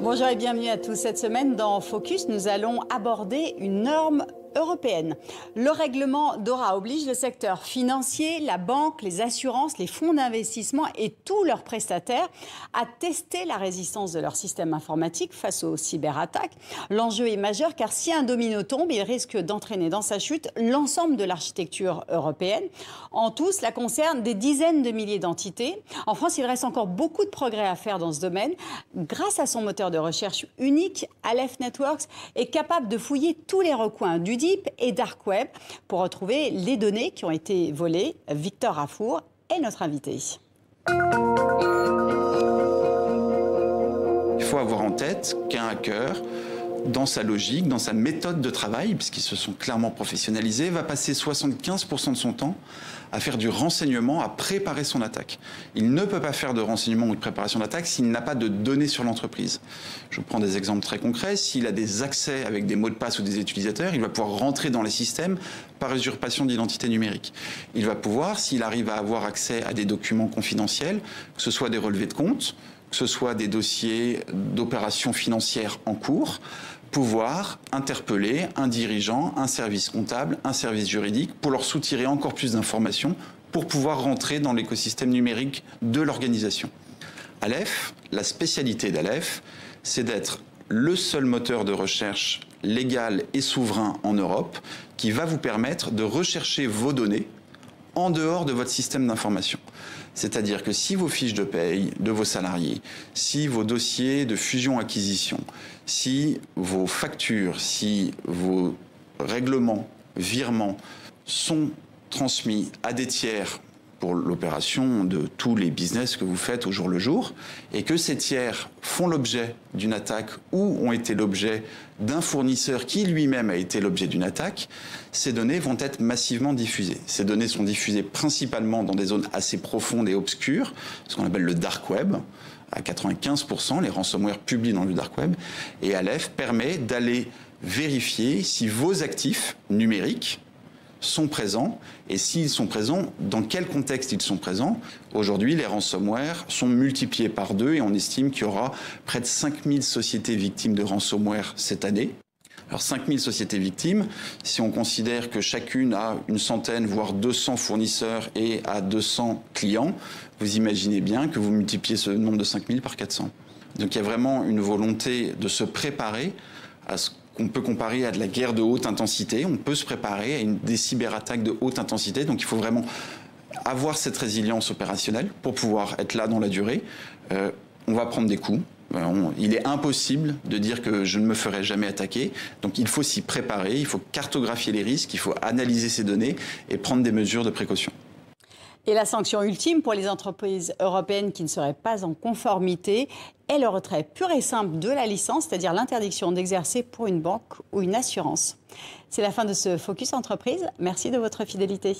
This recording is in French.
Bonjour et bienvenue à tous. Cette semaine, dans Focus, nous allons aborder une norme européenne. Le règlement DORA oblige le secteur financier, la banque, les assurances, les fonds d'investissement et tous leurs prestataires à tester la résistance de leur système informatique face aux cyberattaques. L'enjeu est majeur car si un domino tombe, il risque d'entraîner dans sa chute l'ensemble de l'architecture européenne. En tout, cela concerne des dizaines de milliers d'entités. En France, il reste encore beaucoup de progrès à faire dans ce domaine. Grâce à son moteur de recherche unique, Aleph Networks est capable de fouiller tous les recoins du Deep et Dark Web pour retrouver les données qui ont été volées. Victor Rafour est notre invité. Il faut avoir en tête qu'un hacker, dans sa logique, dans sa méthode de travail, puisqu'ils se sont clairement professionnalisés, va passer 75% de son temps à faire du renseignement, à préparer son attaque. Il ne peut pas faire de renseignement ou de préparation d'attaque s'il n'a pas de données sur l'entreprise. Je vous prends des exemples très concrets. S'il a des accès avec des mots de passe ou des utilisateurs, il va pouvoir rentrer dans les systèmes par usurpation d'identité numérique. Il va pouvoir, s'il arrive à avoir accès à des documents confidentiels, que ce soit des relevés de compte, que ce soit des dossiers d'opérations financières en cours, pouvoir interpeller un dirigeant, un service comptable, un service juridique pour leur soutirer encore plus d'informations pour pouvoir rentrer dans l'écosystème numérique de l'organisation. Aleph, la spécialité d'Aleph, c'est d'être le seul moteur de recherche légal et souverain en Europe qui va vous permettre de rechercher vos données en dehors de votre système d'information. C'est-à-dire que si vos fiches de paye de vos salariés, si vos dossiers de fusion-acquisition, si vos factures, si vos règlements, virements sont transmis à des tiers pour l'opération de tous les business que vous faites au jour le jour, et que ces tiers font l'objet d'une attaque ou ont été l'objet d'un fournisseur qui lui-même a été l'objet d'une attaque, ces données vont être massivement diffusées. Ces données sont diffusées principalement dans des zones assez profondes et obscures, ce qu'on appelle le dark web. À 95%, les ransomware publient dans le dark web. Et Aleph permet d'aller vérifier si vos actifs numériques sont présents, et s'ils sont présents, dans quel contexte ils sont présents. Aujourd'hui, les ransomware sont multipliés par 2 et on estime qu'il y aura près de 5000 sociétés victimes de ransomware cette année. Alors 5000 sociétés victimes, si on considère que chacune a une centaine, voire 200 fournisseurs et a 200 clients, vous imaginez bien que vous multipliez ce nombre de 5000 par 400. Donc il y a vraiment une volonté de se préparer à ce qu'on peut comparer à de la guerre de haute intensité. On peut se préparer à des cyberattaques de haute intensité. Donc il faut vraiment avoir cette résilience opérationnelle pour pouvoir être là dans la durée. On va prendre des coups. Il est impossible de dire que je ne me ferai jamais attaquer. Donc il faut s'y préparer, il faut cartographier les risques, il faut analyser ces données et prendre des mesures de précaution. Et la sanction ultime pour les entreprises européennes qui ne seraient pas en conformité est le retrait pur et simple de la licence, c'est-à-dire l'interdiction d'exercer pour une banque ou une assurance. C'est la fin de ce Focus Entreprise. Merci de votre fidélité.